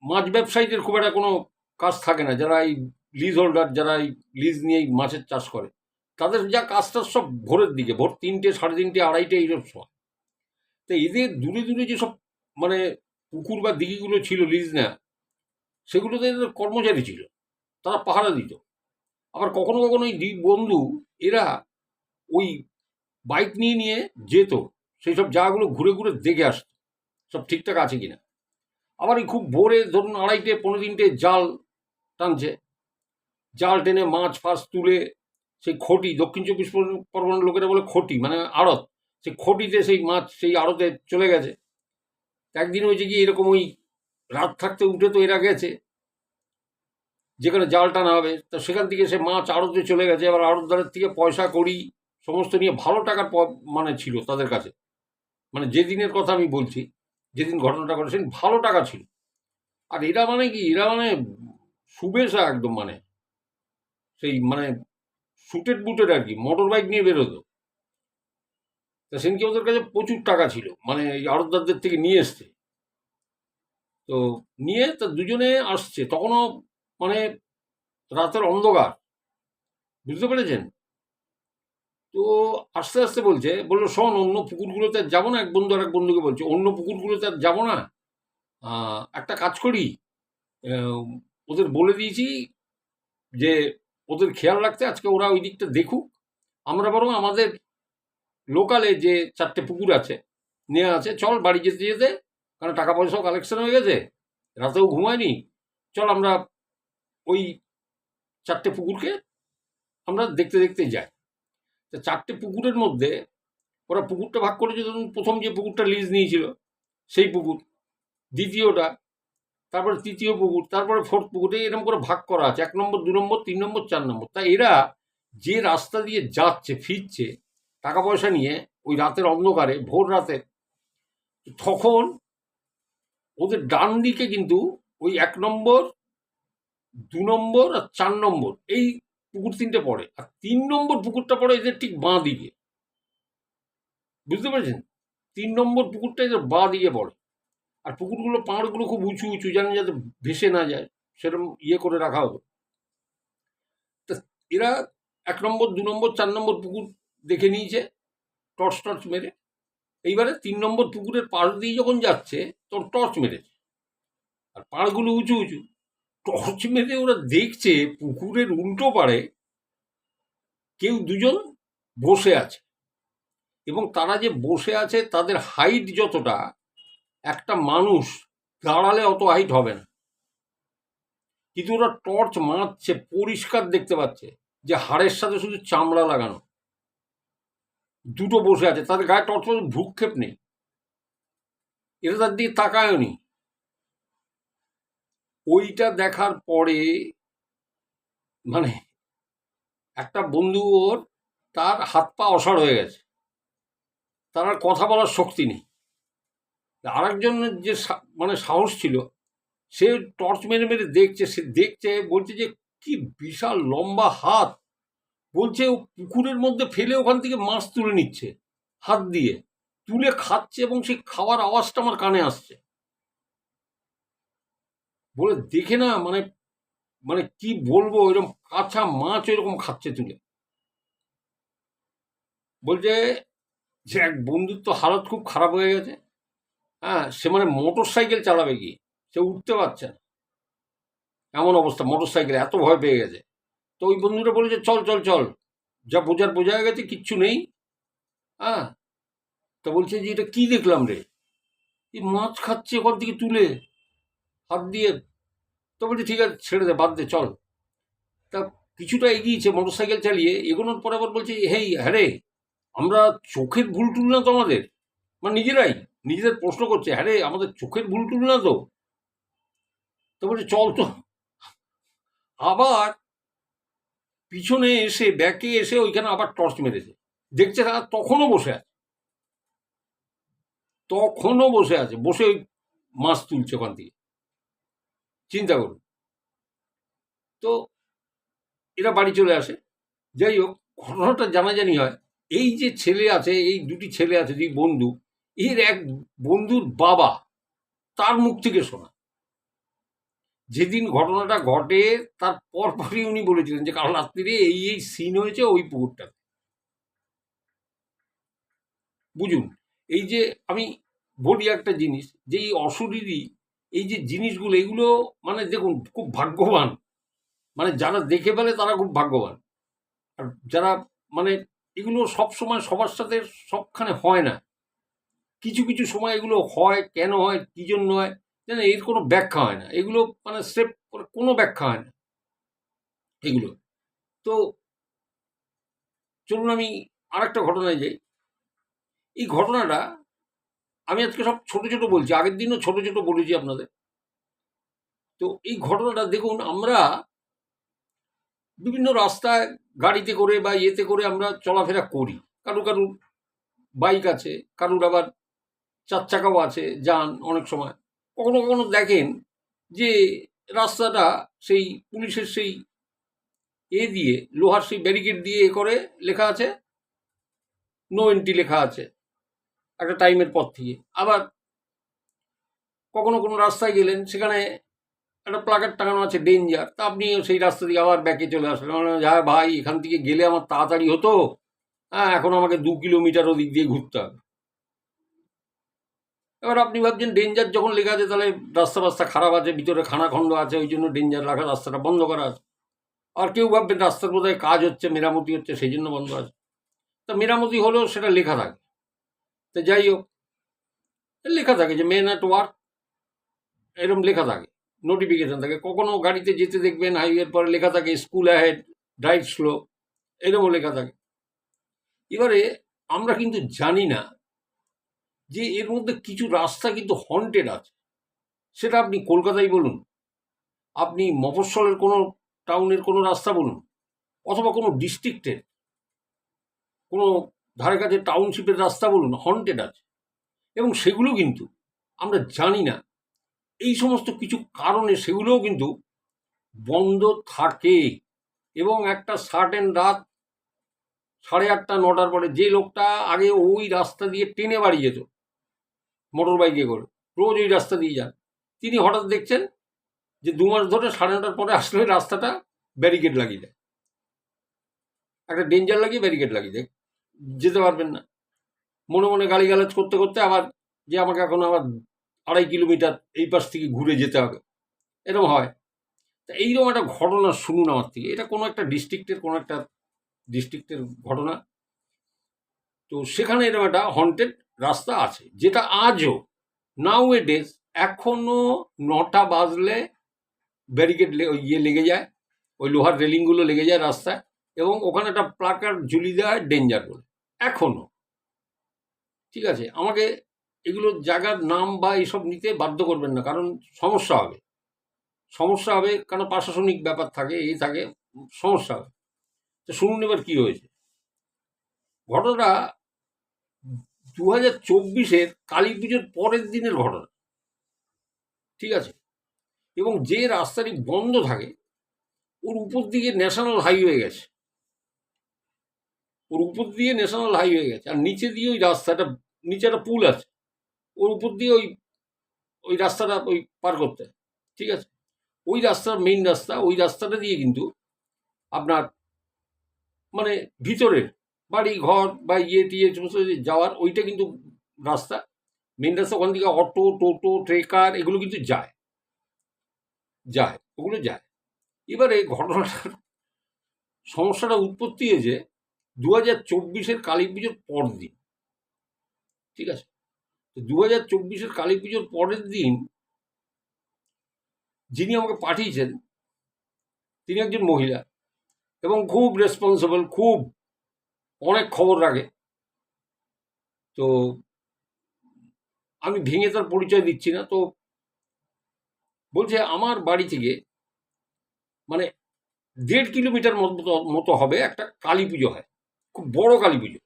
মাছ ব্যবসায়ীদের খুব একটা কোনো কাজ থাকে না। যারা এই লিজ হোল্ডার, যারা এই লিজ নিয়ে এই মাছের চাষ করে, তাদের যা কাজটা সব ভোরের দিকে, ভোর 3টে, 3:30, 2:30 এইসব সময়। তো এদের দূরে দূরে যেসব মানে পুকুর বা দিঘিগুলো ছিল লিজ নেয়া, সেগুলোতে এদের কর্মচারী ছিল, তারা পাহারা দিত। আবার কখনো কখনো এই বন্ধু এরা ওই বাইক নিয়ে নিয়ে যেত, সেই সব জায়গাগুলো ঘুরে ঘুরে দেখে আসতো সব ঠিকঠাক আছে কিনা। আবার এই খুব ভোরে ধরুন 2:30, 3:45 জাল টানছে, জাল টেনে মাছ ফাছ তুলে সেই খটি, দক্ষিণ 24 পরগনার লোকেরা বলে খটি, মানে আড়ত, সেই খটিতে সেই মাছ সেই আড়তে চলে গেছে। একদিন হয়েছে কি এরকম, ওই রাত থাকতে উঠে তো এরা গেছে যেখানে জাল টানা হবে, তো সেখান থেকে সে মাছ আড়তে চলে গেছে। এবার আড়তদারের থেকে পয়সা করি সমস্ত নিয়ে ভালো টাকার মানে ছিল তাদের কাছে। মানে যে দিনের কথা আমি বলছি, যেদিন ঘটনাটা ঘটে সেদিন ভালো টাকা ছিল। আর এরা মানে কি, এরা মানে সুবেশা একদম, মানে সেই মানে শুটেড বুটেড আর কি, মোটর বাইক নিয়ে বেরোতো। তা সেদিনকে ওদের কাছে প্রচুর টাকা ছিল, মানে এই আড়তদারদের থেকে নিয়ে এসছে। তো নিয়ে তা দুজনে আসছে, তখনও মানে রাতের অন্ধকার, বুঝতে পেরেছেন? তো আস্তে আস্তে বললো শোন, অন্য পুকুরগুলোতে আর যাবো না। এক বন্ধু আর এক বন্ধুকে বলছে, অন্য পুকুরগুলোতে আর যাবো না, একটা কাজ করি, আহ, ওদের বলে দিয়েছি যে ওদের খেয়াল রাখতে, আজকে ওরা ওই দিকটা দেখুক, আমরা বরং আমাদের লোকালে যে 4টে পুকুর আছে নেওয়া আছে, চল বাড়ি যেতে যেতে, কারণ টাকা পয়সাও কালেকশন হয়ে গেছে, রাতেও ঘুমায়নি, চল আমরা ওই 4টে পুকুরকে আমরা দেখতে দেখতে যাই। তা 4টে পুকুরের মধ্যে ওরা পুকুরটা ভাগ করেছে। ধরুন প্রথম যে পুকুরটা লিজ নিয়েছিল সেই পুকুর, দ্বিতীয়টা, তারপরে তৃতীয় পুকুর, তারপরে ফোর্থ পুকুরে, এরকম করে ভাগ করা আছে, 1 নম্বর, 2 নম্বর, 3 নম্বর, 4 নম্বর। তা এরা যে রাস্তা দিয়ে যাচ্ছে ফিরছে টাকা পয়সা নিয়ে ওই রাতের অন্ধকারে, ভোর রাতে, তখন ওদের ডান দিকে কিন্তু ওই 1 নম্বর, 2 নম্বর আর 4 নম্বর এই পুকুর 3টে পড়ে। আর 3 নম্বর পুকুরটা পড়ে এদের ঠিক বাঁ দিকে, বুঝতে পেরেছেন? 3 নম্বর পুকুরটা এদের বাঁ দিকে পড়ে। আর পুকুরগুলো, পাড়গুলো খুব উঁচু উঁচু, জানেন, যাতে ভেসে না যায় সেরকম ইয়ে করে রাখা হতো। তা এরা 1 নম্বর, 2 নম্বর, 4 নম্বর পুকুর দেখে নিয়েছে টর্চ টর্চ মেরে। এইবারে 3 নম্বর পুকুরের পাড় দিয়ে যখন যাচ্ছে তখন টর্চ মেরেছে, আর পাড়গুলো উঁচু উঁচু। টর্চ মেরে ওরা দেখছে পুকুরের উল্টো পাড়ে কেউ দুজন বসে আছে, এবং তারা যে বসে আছে তাদের হাইট যতটা, একটা মানুষ দাঁড়ালে অত হাইট হবে না। কিন্তু ওরা টর্চ মারছে, পরিষ্কার দেখতে পাচ্ছে যে হাড়ের সাথে শুধু চামড়া লাগানো, দুটো বসে আছে, তাদের গায়ে টর্চ, ভ্রুক্ষেপ নেই, এরা তার দিকে তাকায়ও নি। ওইটা দেখার পরে মানে একটা বন্ধু ওর, তার হাত পা অসাড় হয়ে গেছে, তার আর কথা বলার শক্তি নেই। আরেকজনের যে মানে সাহস ছিল, সে টর্চ মেরে মেরে দেখছে, সে দেখছে, বলছে যে কি বিশাল লম্বা হাত, বলছে ও পুকুরের মধ্যে ফেলে ওখান থেকে মাছ তুলে নিচ্ছে হাত দিয়ে, তুলে খাচ্ছে, এবং সেই খাওয়ার আওয়াজটা আমার কানে আসছে। বলে দেখে না মানে মানে কি বলবো, এরকম কাঁচা মাছ এরকম খাচ্ছে তুলে। বলছে যে এক বন্ধুর তো হালত খুব খারাপ হয়ে গেছে। হ্যাঁ, সে মানে মোটর সাইকেল চালাবে কি, সে উঠতে পারছে না, এমন অবস্থা, মোটর সাইকেলে এত ভয় পেয়ে গেছে। তো ওই বন্ধুটা বলেছে চল চল চল, যা বোঝার বোঝা গেছে, কিচ্ছু নেই। হ্যাঁ, তা বলছে যে এটা কি দেখলাম রে, এই মাছ খাচ্ছে ওখান থেকে তুলে হাত দিয়ে। তো বলছে ঠিক আছে ছেড়ে দে, বাদ দে, চল। তা কিছুটা এগিয়েছে মোটর সাইকেল চালিয়ে, এগোনোর পর আবার বলছে হেই হ্যাঁ রে, আমরা চোখের ভুল টুল না তো আমাদের, মানে নিজেরাই নিজেদের প্রশ্ন করছে, হ্যাঁ রে আমাদের চোখের ভুল টুল না তো। তো বলছে চল তো। আবার পিছনে এসে ব্যাকে এসে ওইখানে আবার টর্চ মেরেছে, দেখছে তারা তখনও বসে আছে, তখনও বসে আছে, বসে ওই মাছ তুলছে ওখান থেকে। চিন্তা করুন। তো এরা বাড়ি চলে আসে। যাই হোক, ঘটনাটা জানাজানি হয়। এই যে ছেলে আছে, এই দুটি ছেলে আছে, দুই বন্ধু, এর এক বন্ধুর বাবা, তার মুখ থেকে শোনা, যেদিন ঘটনাটা ঘটে তার পরপরই উনি বলেছিলেন যে কাল রাত্রিরে এই সিন হয়েছে ওই পুকুরটা। বুঝুন, এই যে আমি বলি একটা জিনিস, যে এই অশরীরী এই যে জিনিসগুলো, এগুলো মানে দেখুন খুব ভাগ্যবান, মানে যারা দেখে ফেলে তারা খুব ভাগ্যবান। আর যারা মানে এগুলো সব সময় সবার সাথে সবখানে হয় না, কিছু কিছু সময় এগুলো হয়, কেন হয়, কি জন্য হয়, জানেন, এর কোনো ব্যাখ্যা হয় না, এগুলো মানে স্রেফ কোনো ব্যাখ্যা হয় না এগুলো। তো চলুন আমি আর একটা ঘটনায় যাই। এই ঘটনাটা আমি আজকে সব ছোট ছোট বলছি, আগের দিনও ছোট ছোট বলেছি আপনাদের। তো এই ঘটনাটা দেখুন, আমরা বিভিন্ন রাস্তায় গাড়িতে করে বা ইয়েতে করে আমরা চলাফেরা করি, কারু কারু বাইক আছে, কারুর আবার চার চাকাও আছে, যান অনেক সময়। কখনো কখনো দেখেন যে রাস্তাটা সেই পুলিশের সেই দিয়ে লোহার সেই ব্যারিকেড দিয়ে এ করে, লেখা আছে নো এন্ট্রি লেখা আছে একটা টাইমের পর থেকে। আবার কখনো কোনো রাস্তায় গেলেন, সেখানে একটা প্লাকার্ড টাঙানো আছে ডেঞ্জার, তা আপনি সেই রাস্তা দিয়ে আবার ব্যাকে চলে আসলেন, মানে হ্যাঁ ভাই এখান থেকে গেলে আমার তাড়াতাড়ি হতো, হ্যাঁ এখন আমাকে 2 কিলোমিটার ওদিক দিয়ে ঘুরতে হবে। এবার আপনি ভাবছেন ডেঞ্জার যখন লেখা আছে, তাহলে রাস্তা রাস্তা খারাপ আছে, ভিতরে খানাখন্দ আছে, ওই জন্য ডেঞ্জার রাখা, রাস্তাটা বন্ধ করা আছে। আর কেউ ভাববেন রাস্তার বোধহয় কাজ হচ্ছে, মেরামতি হচ্ছে, সেই জন্য বন্ধ আছে। তা মেরামতি হলেও সেটা লেখা থাকে। তো যাই হোক, লেখা থাকে যে মেন অ্যাট ওয়ার্ক, এরকম লেখা থাকে, নোটিফিকেশন থাকে। কখনো গাড়িতে যেতে দেখবেন হাইওয়ের পরে লেখা থাকে স্কুল অ্যাহেড, ড্রাইভ স্লো, এরকম লেখা থাকে। এবারে আমরা কিন্তু জানি না যে এর মধ্যে কিছু রাস্তা কিন্তু হন্টেড আছে। সেটা আপনি কলকাতায় বলুন, আপনি মফস্বলের কোনো টাউনের কোনো রাস্তা বলুন, অথবা কোনো ডিস্ট্রিক্টের কোনো ধারে কাছে টাউনশিপের রাস্তা বলুন, হন্টেড আছে। এবং সেগুলো কিন্তু আমরা জানি না, এই সমস্ত কিছু কারণে সেগুলোও কিন্তু বন্ধ থাকে। এবং একটা সার্টেন রাত 8:30 9টার পরে যে লোকটা আগে ওই রাস্তা দিয়ে টেনে বাড়ি যেত মোটর বাইকে করে, রোজ ওই রাস্তা দিয়ে যান, তিনি হঠাৎ দেখছেন যে 2 মাস ধরে 9:30 পরে আসলে রাস্তাটা ব্যারিকেড লাগিয়ে দেয়, একটা ডেঞ্জার লাগিয়ে ব্যারিকেড লাগিয়ে দেয়, যেতে পারবেন না। মনে মনে গালিগালাজ করতে করতে আবার যে আমাকে এখন আবার 2.5 কিলোমিটার এই পাশ থেকে ঘুরে যেতে হবে, এরকম হয়। তা এইরকম একটা ঘটনা শুনুন আমার থেকে, এটা কোনো একটা ডিস্ট্রিক্টের ঘটনা। তো সেখানে এরকম একটা হন্টেড রাস্তা আছে, যেটা আজও নাও এ ডেজ এখনো 9টা বাজলে ব্যারিকেড ওই ইয়ে লেগে যায়, ওই লোহার রেলিংগুলো লেগে যায় রাস্তায়, এবং ওখানে একটা প্লাকার্ড ঝুলিয়ে দেওয়া হয় ডেঞ্জার বলে, এখনো। ঠিক আছে, আমাকে এগুলোর জায়গার নাম বা এইসব নিতে বাধ্য করবেন না, কারণ সমস্যা হবে, সমস্যা হবে, কারণ প্রশাসনিক ব্যাপার থাকে, এই থাকে, সমস্যা হবে। তো শুনুন এবার কি হয়েছে ঘটনাটা। 2024-এর কালী পুজোর পরের দিনের ঘটনা, ঠিক আছে। এবং যে রাস্তাটি বন্ধ থাকে ওর উপর দিকে ন্যাশনাল হাইওয়ে গেছে, ওর উপর দিয়ে ন্যাশনাল হাইওয়ে গেছে, আর নিচে দিয়ে ওই রাস্তাটা, নিচে একটা পুল আছে, ওর উপর দিয়ে ওই ওই রাস্তাটা ওই পার করতে হয়, ঠিক আছে। ওই রাস্তার মেইন রাস্তা, ওই রাস্তাটা দিয়ে কিন্তু আপনার মানে ভিতরের বাড়ি ঘর বা টিয়ে সমস্ত যাওয়ার ওইটা কিন্তু রাস্তা, মেইন রাস্তা। ওখান থেকে অটো, টোটো, ট্রেকার এগুলো কিন্তু যায়, ওগুলো যায়। এবারে ঘটনাটার সমস্যাটা উৎপত্তি হয়েছে 2024-এর কালী পুজোর পর দিন, ঠিক আছে? তো 2024-এর কালী পুজোর পরের দিন যিনি আমাকে পাঠিয়েছেন তিনি একজন মহিলা এবং খুব রেসপন্সিবল, খুব অনেক খবর রাখে। তো আমি ভেঙে তার পরিচয় দিচ্ছি না। তো বলছে আমার বাড়ি থেকে মানে 1.5 কিলোমিটার মতো হবে একটা কালী পুজো হয়, খুব বড় কালী পুজো,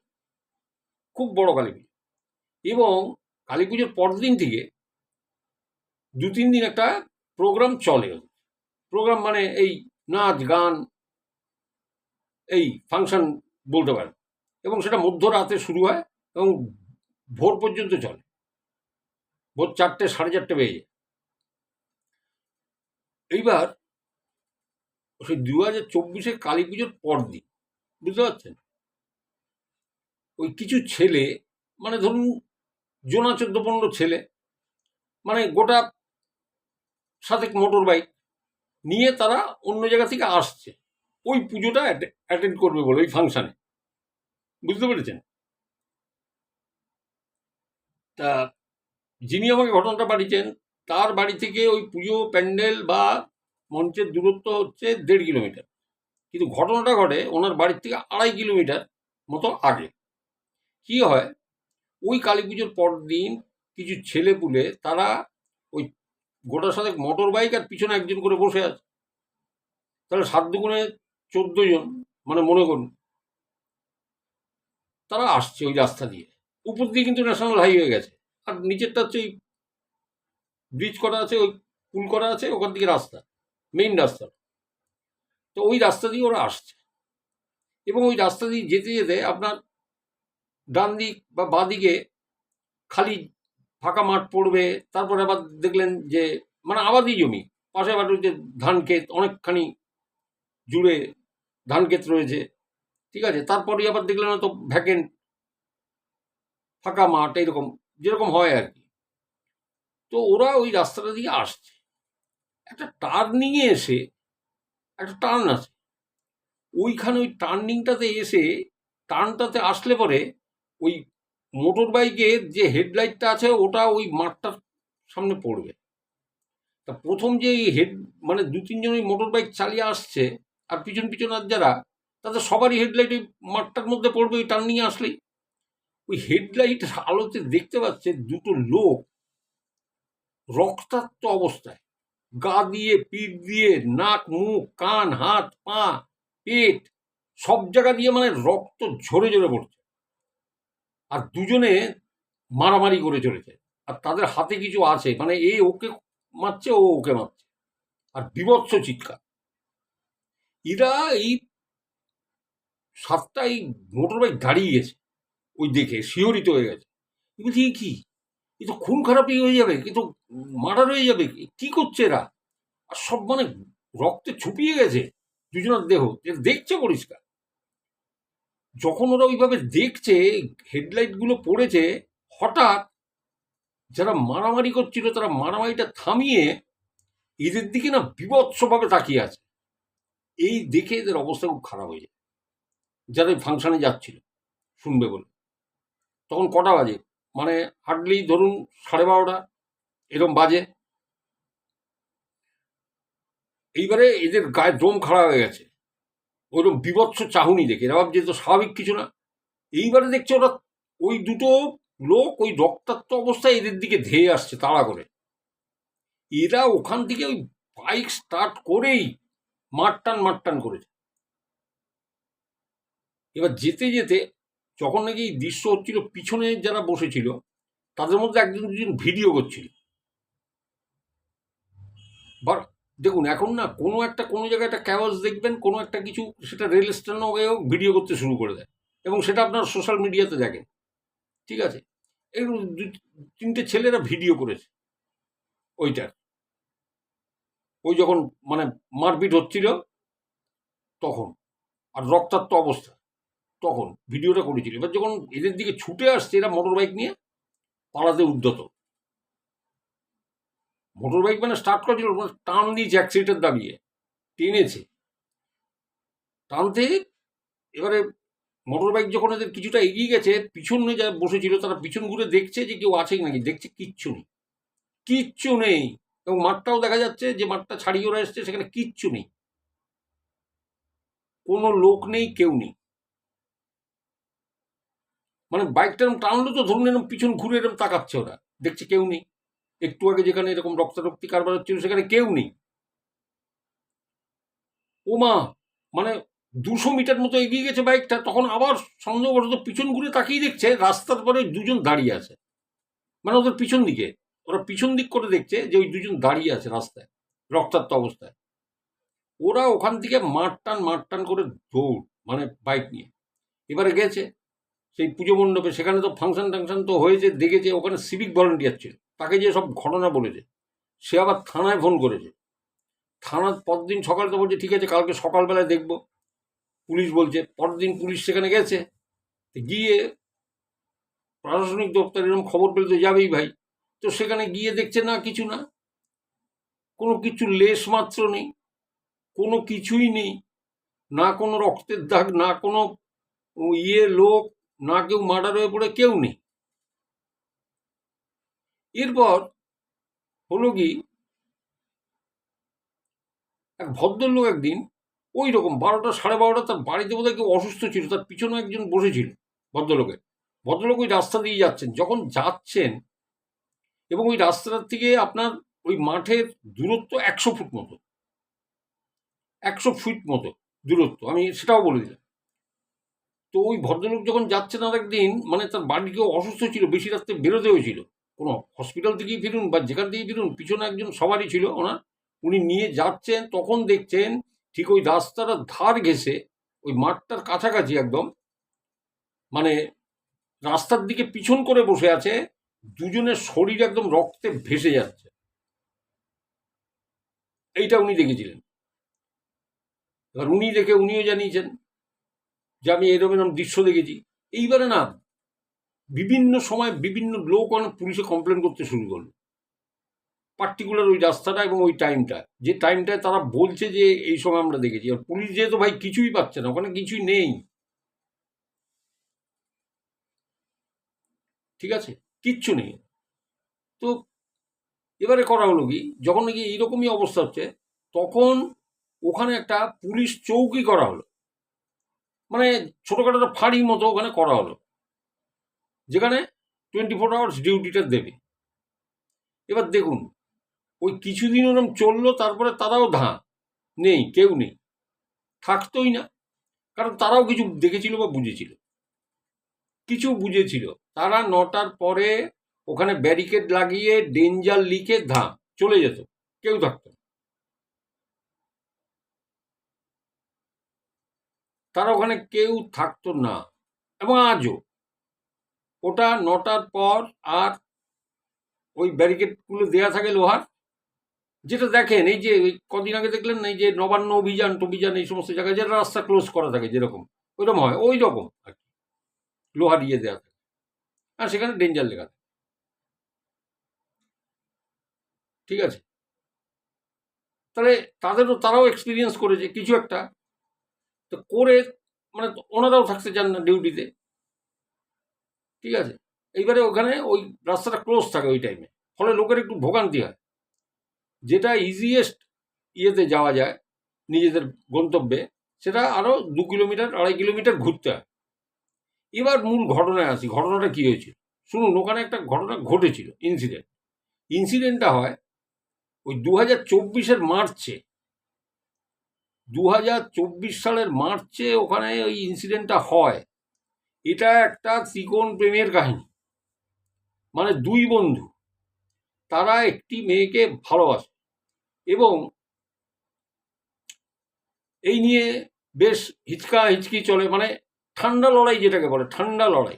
খুব বড় কালী পুজো। এবং কালী পুজোর পরদিন থেকে 2-3 দিন একটা প্রোগ্রাম চলে। প্রোগ্রাম মানে এই নাচ গান, এই ফাংশন বলতে পারেন। এবং সেটা মধ্যরাতে শুরু হয় এবং ভোর পর্যন্ত চলে, ভোর 4টে 4:30 বেজে যায়। এইবার সেই 2024-এর কালী পুজোর পর দিন, বুঝতে পারছেন, ওই কিছু ছেলে মানে ধরুন 14-15 ছেলে মানে গোটা 7 মোটর বাইক নিয়ে তারা অন্য জায়গা থেকে আসছে ওই পুজোটা অ্যাটেন্ড করবে বলে, ওই ফাংশানে, বুঝতে পেরেছেন? তা যিনি আমাকে ঘটনাটা পাঠিয়েছেন তার বাড়ি থেকে ওই পুজো প্যান্ডেল বা মঞ্চের দূরত্ব হচ্ছে 1.5 কিলোমিটার, কিন্তু ঘটনাটা ঘটে ওনার বাড়ির থেকে 2.5 কিলোমিটার মতো আগে। কি হয়, ওই কালী পুজোর পর দিন কিছু ছেলে পুলে তারা ওই গোটা 7 মোটর বাইক আর পিছনে একজন করে বসে আছে, তাহলে 7 দুগুণে 14 জন, মানে মনে করুন তারা আসছে ওই রাস্তা দিয়ে। উপর দিয়ে কিন্তু ন্যাশনাল হাইওয়ে গেছে, আর নিচেরটা হচ্ছে ওই ব্রিজ করা আছে, ওই পুল করা আছে, ওখান থেকে রাস্তা, মেইন রাস্তা। তো ওই রাস্তা দিয়ে ওরা আসছে এবং ওই রাস্তা দিয়ে যেতে যেতে আপনার ডান দিক বা বাঁ দিকে খালি ফাঁকা মাঠ পড়বে, তারপরে আবার দেখলেন যে মানে আবাদি জমি, পাশে আবার ওই যে ধান ক্ষেত, অনেকখানি জুড়ে ধান ক্ষেত রয়েছে, ঠিক আছে? তারপরে আবার দেখলেন হয়তো ভ্যাকেন্ট ফাঁকা মাঠ, এইরকম যেরকম হয় আর কি। তো ওরা ওই রাস্তাটা দিয়ে আসছে, একটা টার্নিংয়ে এসে, একটা টার্ন আছে ওইখানে, ওই টার্নিংটাতে এসে টার্নটাতে আসলে পরে ওই মোটর বাইকের যে হেডলাইটটা আছে ওটা ওই মাঠটার সামনে পড়বে। তা প্রথম যে হেড মানে 2-3 জন ওই মোটর বাইক চালিয়ে আসছে আর পিছন পিছন আর যারা, তাদের সবারই হেডলাইট ওই মাঠটার মধ্যে পড়বে ওই টার্নিংয়ে আসলেই। ওই হেডলাইটের আলোতে দেখতে পাচ্ছে দুটো লোক রক্তাক্ত অবস্থায়, গা দিয়ে, পিঠ দিয়ে, নাক, মুখ, কান, হাত, পা, পেট সব জায়গা দিয়ে মানে রক্ত ঝরে ঝরে পড়ছে, আর দুজনে মারামারি করে চলেছে। আর তাদের হাতে কিছু আছে, মানে এ ওকে মারছে, ও ওকে মারছে, আর বীভৎস চিৎকার। এরা এই 7টা এই মোটর বাইক দাঁড়িয়ে গেছে, ওই দেখে শিহরিত হয়ে গেছে। বলছি কি, এ তো খুন খারাপই হয়ে যাবে, এ তো মার্ডার হয়ে যাবে, কি করছে এরা? আর সব মানে রক্তে ছুপিয়ে গেছে দুজনের দেহ, দেখছে পরিষ্কার। যখন ওরা ওইভাবে দেখছে, হেডলাইট গুলো পড়েছে, হঠাৎ যারা মারামারি করছিল তারা মারামারিটা থামিয়ে এদের দিকে না বীভৎসভাবে তাকিয়ে আছে। এই দেখে এদের অবস্থা খুব খারাপ হয়ে যায়, যারা ফাংশনে যাচ্ছিল শুনবে বলে। তখন কটা বাজে, মানে হার্ডলি ধরুন 12:30 এরকম বাজে। এইবারে এদের গায়ে দম খাড়া হয়ে গেছে ওইরকম বীভৎস চাহনি দেখে। এরা ভাবছে তো স্বাভাবিক কিছু না। এইবারে দেখছে ওরা ওই দুটো লোক ওই রক্তাক্ত অবস্থায় এদের দিকে ধেয়ে আসছে তাড়া করে। এরা ওখান থেকে ওই বাইক স্টার্ট করেই মারটান করেছে। এবার যেতে যেতে যখন নাকি এই দৃশ্য হচ্ছিল, পিছনে যারা বসেছিল তাদের মধ্যে একজন দুজন ভিডিও করছিল। দেখুন এখন না কোনো জায়গায় একটা ক্যাওয়াস দেখবেন, কোনো একটা কিছু, সেটা রেল স্টেশনও হোক ভিডিও করতে শুরু করে দেয় এবং সেটা আপনার সোশ্যাল মিডিয়াতে দেখেন, ঠিক আছে? এই 2-3টে ছেলেরা ভিডিও করেছে ওইটার। ওই যখন মানে মারপিট হচ্ছিল তখন, আর রক্তাক্ত অবস্থা তখন ভিডিওটা করেছিল। এবার যখন এদের দিকে ছুটে আসছে এরা মোটর বাইক নিয়ে পালাতে উদ্যত, মোটর বাইক মানে স্টার্ট করেছিল, টান দিয়েছে অ্যাক্সিডেন্ট দাবিয়ে, টেনেছে, টানতে এবারে মোটর বাইক যখন এদের কিছুটা এগিয়ে গেছে, পিছনে যা বসেছিল তারা পিছন ঘুরে দেখছে যে কেউ আছে নাকি, দেখছে কিচ্ছু নেই, কিচ্ছু নেই। এবং মাঠটাও দেখা যাচ্ছে, যে মাঠটা ছাড়িয়ে ওরা এসছে সেখানে কিচ্ছু নেই, কোনো লোক নেই, কেউ নেই। মানে বাইকটা এরকম টানলো তো ধরুন এরকম পিছন ঘুরে এরকম তাকাচ্ছে, ওরা দেখছে কেউ নেই। একটু আগে যেখানে এরকম রক্তারক্তি কারবার হচ্ছিল সেখানে কেউ নেই। ও মা, মানে 200 মিটার মতো এগিয়ে গেছে বাইকটা, তখন আবার সন্দেহবশত পিছন ঘুরে তাকিয়ে দেখছে রাস্তার পরে দুজন দাঁড়িয়ে আছে, মানে ওদের পিছন দিকে, ওরা পিছন দিক করে দেখছে যে ওই দুজন দাঁড়িয়ে আছে রাস্তায় রক্তাক্ত অবস্থায়। ওরা ওখান থেকে মাঠ টান করে দৌড়, মানে বাইক নিয়ে এবারে গেছে সেই পুজো মণ্ডপে। সেখানে তো ফাংশন টাংশন তো হয়েছে, দেখেছে ওখানে সিভিক ভলেন্টিয়ার ছিল, তাকে যে সব ঘটনা বলেছে। সে আবার থানায় ফোন করেছে, থানার পরদিন সকালে তো বলছে ঠিক আছে কালকে সকালবেলায় দেখবো, পুলিশ বলছে। পরদিন পুলিশ সেখানে গেছে, গিয়ে প্রশাসনিক দপ্তর এরকম খবর পেলে তো যাবেই ভাই, তো সেখানে গিয়ে দেখছে না, কিছু না, কোনো কিছু লেশ মাত্র নেই, কোনো কিছুই নেই, না কোনো রক্তের দাগ, না কোনো লোক, না কেউ মার্ডার হয়ে পড়ে, কেউ নেই। এরপর হলো কি, এক ভদ্রলোক একদিন ওই রকম 12টা 12:30 তার বাড়িতে বোধহয় কেউ অসুস্থ ছিল, তার পিছনে একজন বসেছিল ভদ্রলোক ওই রাস্তা দিয়ে যাচ্ছেন, যখন যাচ্ছেন এবং ওই রাস্তাটার থেকে আপনার ওই মাঠের দূরত্ব 100 ফুট মতো, 100 ফিট মতো দূরত্ব, আমি সেটাও বলে দিলাম। তো ওই ভদ্রলোক যখন যাচ্ছেন আর একদিন, মানে তার বাড়ি কেউ অসুস্থ ছিল, বেশি রাত্রে বেরোতে হয়েছিল, কোনো হসপিটাল থেকেই ফিরুন বা যেখান থেকেই ফিরুন, পিছনে একজন সবারই ছিল ওনার, উনি নিয়ে যাচ্ছেন, তখন দেখছেন ঠিক ওই রাস্তাটার ধার ঘেঁষে ওই মাঠটার কাছাকাছি একদম, মানে রাস্তার দিকে পিছন করে বসে আছে দুজনের শরীর একদম রক্তে ভেসে যাচ্ছে। এইটা উনি দেখেছিলেন। এবার উনি দেখে উনিও জানিয়েছেন যে আমি এরকম দৃশ্য দেখেছি। এইবারে না, বিভিন্ন সময় বিভিন্ন লোক অনেক পুলিশে কমপ্লেন করতে শুরু করলো, পার্টিকুলার ওই রাস্তাটা এবং ওই টাইমটা, যে টাইমটায় তারা বলছে যে এই সময় আমরা দেখেছি। আর পুলিশ যেহেতু ভাই কিছুই পাচ্ছে না, ওখানে কিছুই নেই, ঠিক আছে, কিচ্ছু নেই। তো এবারে করা হলো কি, যখন নাকি এইরকমই অবস্থা হচ্ছে, তখন ওখানে একটা পুলিশ চৌকি করা হলো, মানে ছোটখাটো একটা ফাঁড়ি মতো ওখানে করা হলো, যেখানে 24 আওয়ার্স ডিউটিটা দেবে। এবার দেখুন, ওই কিছুদিন ওরম চললো, তারপরে তারাও নেই, কেউ নেই, থাকতোই না, কারণ তারাও কিছু দেখেছিল বা বুঝেছিল, কিছু বুঝেছিল। তারা 9টার পরে ওখানে ব্যারিকেড লাগিয়ে ডেঞ্জার লিখে চলে যেত, কেউ থাকতো না, তারা ওখানে কেউ থাকতো না। এবং আজও ওটা 9টার পর আর ওই ব্যারিকেডগুলো দেওয়া থাকে লোহার, যেটা দেখেন এই যে ওই কদিন আগে দেখলেন না, এই যে নবান্ন অভিযান টভিযান এই সমস্ত জায়গায় যেটা রাস্তা ক্লোজ করা থাকে যেরকম, ওইরকম হয়, ওই রকম আর কি, লোহার ইয়ে দেওয়া থাকে, আর সেখানে ডেঞ্জার লেখা থাকে, ঠিক আছে। তাহলে তারাও এক্সপিরিয়েন্স করেছে কিছু একটা, তো করে মানে ওনারাও থাকতে চান না ডিউটিতে, ঠিক আছে। এইবারে ওখানে ওই রাস্তাটা ক্লোজ থাকে ওই টাইমে, ফলে লোকের একটু ভোগান্তি হয়, যেটা ইজিয়েস্ট ইয়েতে যাওয়া যায় নিজেদের গন্তব্যে, সেটা আরও 2 কিলোমিটার 2.5 কিলোমিটার ঘুরতে হয়। এবার মূল ঘটনায় আসি, ঘটনাটা কি হয়েছিল শুনুন। ওখানে একটা ঘটনা ঘটেছিল, ইনসিডেন্টটা হয় ওই 2024 মার্চে, 2024 সালের মার্চে ওখানে ওই ইনসিডেন্টটা হয়। এটা একটা ত্রিকোণ প্রেমের কাহিনী, মানে দুই বন্ধু, তারা একটি মেয়েকে ভালোবাসে এবং এই নিয়ে বেশ হিচকি চলে, মানে ঠান্ডা লড়াই যেটাকে বলে, ঠান্ডা লড়াই,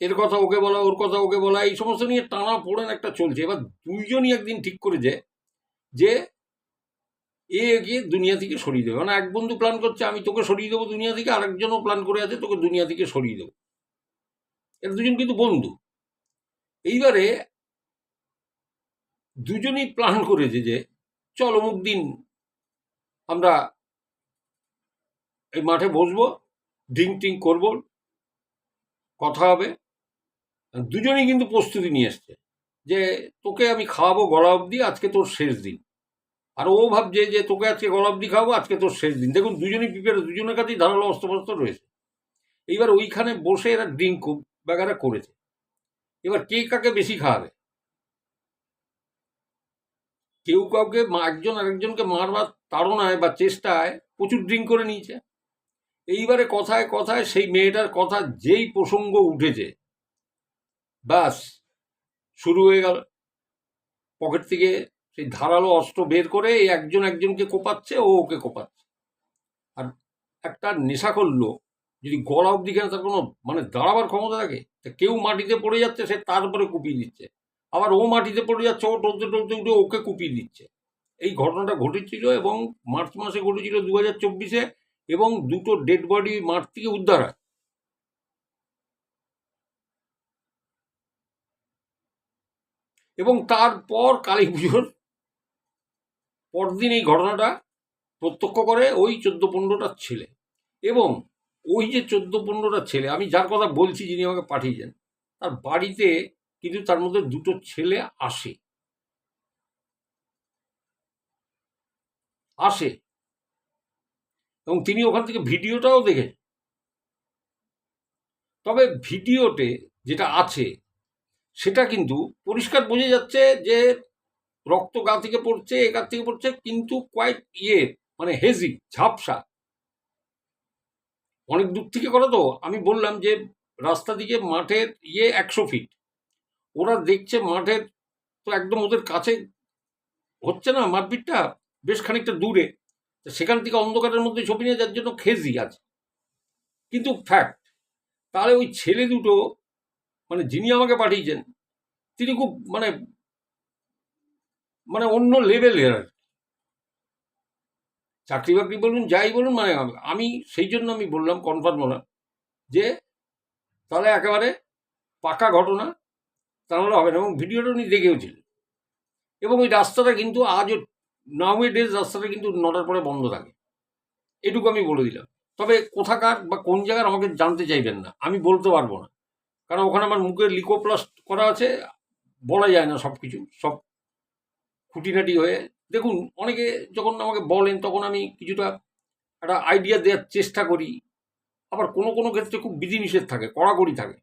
এর কথা ওকে বলা, ওর কথা ওকে বলা, এই সমস্ত নিয়ে টানা পোড়েন একটা চলছে। এবার দুইজনই একদিন ঠিক করেছে যে একে দুনিয়া থেকে সরিয়ে দেবে। মানে এক বন্ধু প্ল্যান করছে আমি তোকে সরিয়ে দেবো দুনিয়া থেকে, আরেকজনও প্ল্যান করে আছে তোকে দুনিয়া থেকে সরিয়ে দেবো। এরা দুজন কিন্তু বন্ধু। এইবারে দুজনেই প্ল্যান করেছে যে চল অমুক দিন আমরা এই মাঠে বসবো, ড্রিঙ্ক টিঙ্ক করবো, কথা হবে। দুজনেই কিন্তু প্রস্তুতি নিয়ে এসছে যে তোকে আমি খাওয়াবো গলা অবধি, আজকে তোর শেষ দিন। আর ও ভাবছে যে তোকে আজকে গলা অবধি খাওয়াবো, আজকে তোর শেষ দিন। দেখুন দুজনেই প্রিপেয়ার, দুজনের কাছেই ধারালো অস্ত্রশস্ত্র রয়েছে। এইবার ওইখানে বসে এরা ড্রিঙ্ক বাগারা করেছে। এবার কে কাকে বেশি খাওয়াবে? কেউ কাউকে একজন আরেকজনকে মারবার তাড়নায় বা চেষ্টায় প্রচুর ড্রিঙ্ক করে নিয়েছে। এইবারে কথায় কথায় সেই মেয়েটার কথা যেই প্রসঙ্গ উঠেছে, ব্যাস শুরু হয়ে গেল। পকেট থেকে সেই ধারালো অস্ত্র বের করে একজন একজনকে কোপাচ্ছে, ও ওকে কোপাচ্ছে। আর একটা নেশা করলো যদি গলা অবধি কেন তার কোনো মানে দাঁড়াবার ক্ষমতা থাকে, কেউ মাটিতে পড়ে যাচ্ছে সে তার উপরে কুপিয়ে দিচ্ছে, আবার ও মাটিতে পড়ে যাচ্ছে ও টলতে টলতে উঠে ওকে কুপিয়ে দিচ্ছে। এই ঘটনাটা ঘটেছিল এবং মার্চ মাসে ঘটেছিল 2024-এ, এবং দুটো ডেড বডি মাঠ থেকে উদ্ধার হয়। এবং তারপর কালী পুজোর পরদিন এই ঘটনাটা প্রত্যক্ষ করে ওই 14-15টা ছেলে। এবং ওই যে 14-15টা ছেলে, আমি যার কথা বলছি যিনি আমাকে পাঠিয়েছেন, তার বাড়িতে কিন্তু তার মধ্যে দুটো ছেলে আসে আসে এবং তিনি ওখান থেকে ভিডিওটাও দেখে। তবে ভিডিওতে যেটা আছে সেটা কিন্তু পরিষ্কার বোঝা যাচ্ছে যে রক্ত গা থেকে পড়ছে, একার থেকে পড়ছে, কিন্তু কোয়াইট মানে হেজি, ঝাপসা, অনেক দূর থেকে করা। তো আমি বললাম যে রাস্তা দিকে মাঠের 100 ফিট, ওরা দেখছে মাঠের তো একদম ওদের কাছে হচ্ছে না মারপিটটা, বেশ খানিকটা দূরে। সেখান থেকে অন্ধকারের মধ্যে ছবি নিয়ে যার জন্য খেজি আছে, কিন্তু ফ্যাক্ট। তাহলে ওই ছেলে দুটো মানে যিনি আমাকে পাঠিয়েছেন তিনি খুব মানে মানে অন্য লেভেলের আর চাকরি বাকরি বলুন যাই বলুন। মানে আমি সেই জন্য আমি বললাম কনফার্ম হলাম যে তাহলে একেবারে পাকা ঘটনা, তাহলে হবে না। এবং ভিডিওটা উনি দেখেওছিলেন। এবং ওই রাস্তাটা কিন্তু আজও নাও ডেজ রাস্তাটা কিন্তু 9টার পরে বন্ধ থাকে, এটুকু আমি বলে দিলাম। তবে কোথাকার বা কোন জায়গার আমাকে জানতে চাইবেন না, আমি বলতে পারবো না, কারণ ওখানে আমার মুখে লিকোপ্লাস্ট করা আছে, বলা যায় না সব কিছু, সব খুঁটিনাটি হয়ে। দেখুন অনেকে যখন আমাকে বলেন তখন আমি কিছুটা একটা আইডিয়া দেওয়ার চেষ্টা করি, আবার কোনো কোনো ক্ষেত্রে খুব বিধিনিষেধ থাকে, কড়াকড়ি থাকে।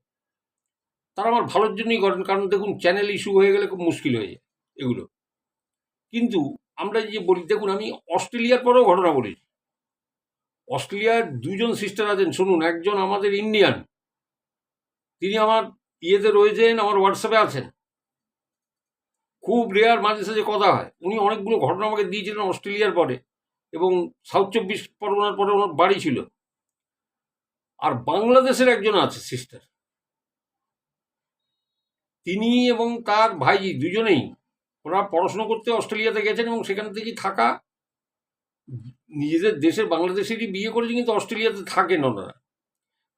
তারা আমার ভালোর জন্যই করেন, কারণ দেখুন চ্যানেল ইস্যু হয়ে গেলে খুব মুশকিল হয়ে যায় এগুলো। কিন্তু আমরা যে বলি, দেখুন আমি অস্ট্রেলিয়ার পরেও ঘটনা বলেছি। অস্ট্রেলিয়ার দুজন সিস্টার আছেন, শুনুন। একজন আমাদের ইন্ডিয়ান, তিনি আমার ইয়েতে রয়েছেন, আমার হোয়াটসঅ্যাপে আছেন, খুব রেয়ার, মাঝে সাঝে কথা হয়। উনি অনেকগুলো ঘটনা আমাকে দিয়েছিলেন অস্ট্রেলিয়ার পরে, এবং সাউথ 24 পরগনার পরে ওনার বাড়ি ছিল। আর বাংলাদেশের একজন আছে সিস্টার, তিনি এবং তার ভাইজি দুজনেই ওরা পড়াশুনো করতে অস্ট্রেলিয়াতে গেছেন এবং সেখান থেকেই থাকা, নিজেদের দেশের বাংলাদেশেরই বিয়ে করেছে, কিন্তু অস্ট্রেলিয়াতে থাকেন ওনারা।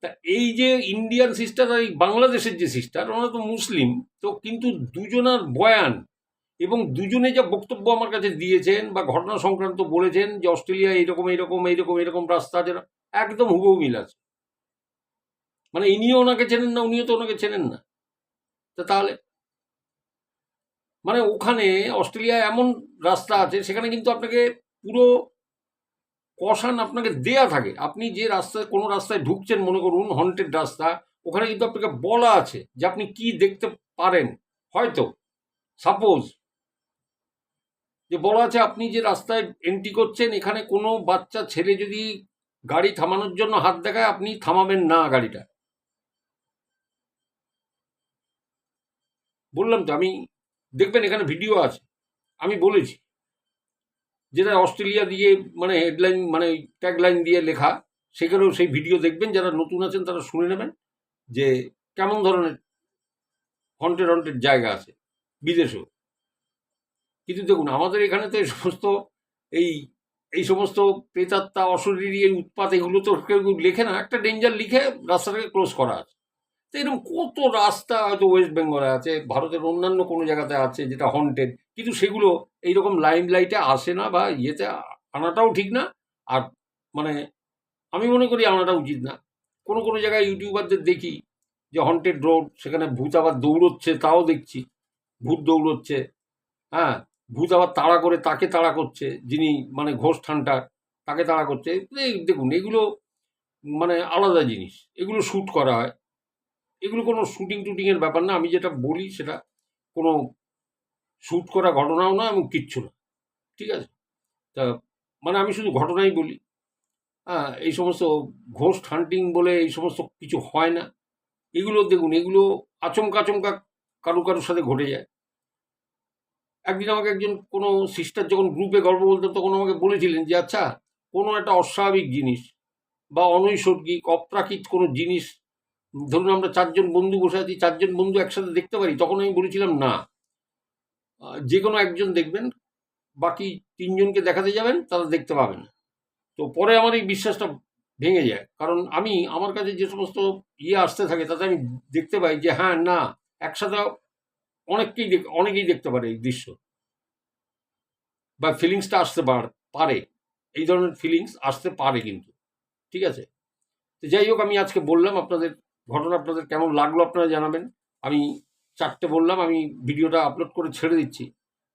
তা এই যে ইন্ডিয়ান সিস্টার আর এই বাংলাদেশের যে সিস্টার, ওনারা তো মুসলিম। তো কিন্তু দুজনার বয়ান এবং দুজনে যা বক্তব্য আমার কাছে দিয়েছেন বা ঘটনা সংক্রান্ত বলেছেন যে অস্ট্রেলিয়া এইরকম এইরকম এইরকম এরকম রাস্তা আছে, একদম হুবহু মিল আছে। মানে ইনিও ওনাকে চেনেন না, উনিও তো ওনাকে চেনেন না। তা তাহলে মানে ওখানে অস্ট্রেলিয়ায় এমন রাস্তা আছে, সেখানে কিন্তু আপনাকে পুরো কষান আপনাকে দেয়া থাকে। আপনি যে রাস্তায় কোনো রাস্তায় ঢুকছেন, মনে করুন হন্টেড রাস্তা, ওখানে কিন্তু আপনাকে বলা আছে যে আপনি কি দেখতে পারেন। হয়তো সাপোজ যে বলা আছে আপনি যে রাস্তায় এন্ট্রি করছেন, এখানে কোনো বাচ্চা ছেলে যদি গাড়ি থামানোর জন্য হাত দেখায়, আপনি থামাবেন না গাড়িটা। বললাম তো আমি, দেখবেন এখানে ভিডিও আছে, আমি বলেছি, যেটা অস্ট্রেলিয়া দিয়ে মানে হেডলাইন মানে ট্যাগলাইন দিয়ে লেখা, সেখানেও সেই ভিডিও দেখবেন। যারা নতুন আছেন তারা শুনে নেবেন যে কেমন ধরনের হন্টেড হন্টেড জায়গা আছে বিদেশেও। কিন্তু দেখুন আমাদের এখানে তো এই সমস্ত এই এই সমস্ত প্রেতাত্মা অশরীরী এই উৎপাত এগুলো তো কেউ লেখে না, একটা ডেঞ্জার লিখে রাস্তাটাকে ক্লোজ করা আছে। তো এরকম কত রাস্তা হয়তো ওয়েস্ট বেঙ্গলে আছে, ভারতের অন্যান্য কোনো জায়গাতে আছে যেটা হন্টেড, কিন্তু সেগুলো এইরকম লাইমলাইটে আসে না বা ইয়েতে আনাটাও ঠিক না। আর মানে আমি মনে করি আনাটা উচিত না। কোনো কোনো জায়গায় ইউটিউবারদের দেখি যে হন্টেড রোড, সেখানে ভূত আবার দৌড়চ্ছে, তাও দেখছি ভূত দৌড়চ্ছে। হ্যাঁ, ভূত আবার তাড়া করে তাকে তাড়া করছে, যিনি মানে ঘোষ ঠান্টার, তাকে তাড়া করছে। দেখুন এগুলো মানে আলাদা জিনিস, এগুলো শ্যুট করা হয়, এগুলো কোনো শুটিং টুটিংয়ের ব্যাপার না। আমি যেটা বলি সেটা কোনো শ্যুট করা ঘটনাও না এবং কিচ্ছু না, ঠিক আছে? তা মানে আমি শুধু ঘটনাই বলি। হ্যাঁ, এই সমস্ত ঘোস্ট হান্টিং বলে এই সমস্ত কিছু হয় না। এগুলো দেখুন, এগুলো আচমকা আচমকা কারুর সাথে ঘটে যায়। একদিন আমাকে একজন কোনো সিস্টার যখন গ্রুপে গল্প বলতেন তখন আমাকে বলেছিলেন যে আচ্ছা, কোনো একটা অস্বাভাবিক জিনিস বা অনৈসর্গিক অপ্রাকৃত কোনো জিনিস, ধরুন আমরা 4 জন বন্ধু বসে আছি, 4 জন বন্ধু একসাথে দেখতে পারি? তখন আমি বলেছিলাম না, যে কোনো একজন দেখবেন, বাকি 3 জনকে দেখাতে যাবেন তারা দেখতে পাবেন না। তো পরে আমার এই বিশ্বাসটা ভেঙে যায়, কারণ আমি আমার কাছে যে সমস্ত আসতে থাকে তাতে আমি দেখতে পাই যে হ্যাঁ, না, একসাথে অনেকেই দেখতে পারে এই দৃশ্য বা ফিলিংসটা আসতে পারে, এই ধরনের ফিলিংস আসতে পারে কিন্তু, ঠিক আছে? তো যাই হোক, আমি আজকে বললাম আপনাদের ঘটনা, আপনাদের কেমন লাগলো আপনারা জানাবেন। আমি 4টে বললাম, আমি ভিডিওটা আপলোড করে ছেড়ে দিচ্ছি,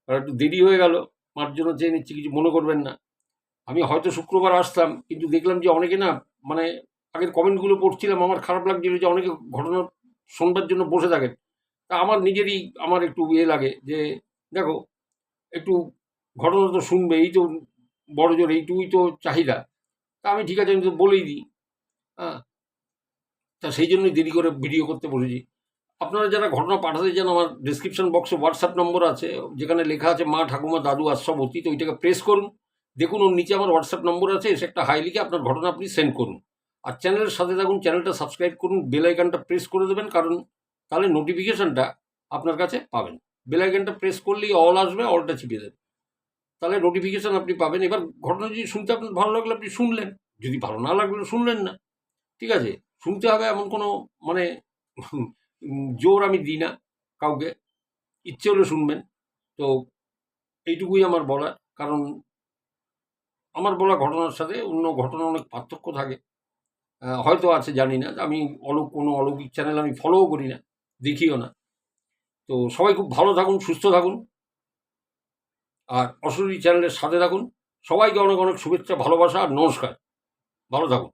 আর একটু দেরি হয়ে গেল, মার জন্য চেয়ে নিচ্ছি, কিছু মনে করবেন না। আমি হয়তো শুক্রবার আসতাম, কিন্তু দেখলাম যে অনেকে না, মানে আগের কমেন্টগুলো পড়ছিলাম, আমার খারাপ লাগছিল যে অনেকে ঘটনা শুনবার জন্য বসে থাকেন। তা আমার নিজেরই আমার একটু লাগে যে দেখো, একটু ঘটনা তো শুনবে, এই তো বড় জোর এইটুকুই তো চাহিদা। তা আমি ঠিক আছে, আমি তো বলেই দিই। হ্যাঁ, তা সেই জন্যই দেরি করে ভিডিও করতে বসেছি। আপনারা যারা ঘটনা পাঠাতে চান, আমার ডিসক্রিপশন বক্সে হোয়াটসঅ্যাপ নম্বর আছে, যেখানে লেখা আছে মা ঠাকুমা দাদু আশ্রমতী, তো ওইটাকে প্রেস করুন। দেখুন ওর নিচে আমার হোয়াটসঅ্যাপ নম্বর আছে, এসে একটা হাই লিখে আপনার ঘটনা আপনি সেন্ড করুন। আর চ্যানেলের সাথে থাকুন, চ্যানেলটা সাবস্ক্রাইব করুন, বেল আইকনটা প্রেস করে দেবেন, কারণ তাহলে নোটিফিকেশনটা আপনার কাছে পাবেন। বেল আইকনটা প্রেস করলেই অল আসবে, অলটা চিপে দেবেন, তাহলে নোটিফিকেশন আপনি পাবেন। এবার ঘটনা যদি শুনতে আপনার ভালো লাগলে আপনি শুনলেন, যদি ভালো না লাগলে শুনলেন না, ঠিক আছে? শুনতে হবে এমন কোনো মানে জোর আমি দিই না কাউকে, ইচ্ছে হলে শুনবেন। তো এইটুকুই আমার বলার, কারণ আমার বলা ঘটনার সাথে অন্য ঘটনার অনেক পার্থক্য থাকে। হয়তো আছে, জানি না। আমি কোনো অলৌকিক চ্যানেল আমি ফলোও করি না, দেখিও না। তো সবাই খুব ভালো থাকুন, সুস্থ থাকুন, আর অশরীরী চ্যানেলের সাথে থাকুন। সবাইকে অনেক অনেক শুভেচ্ছা, ভালোবাসা আর নমস্কার। ভালো থাকুন।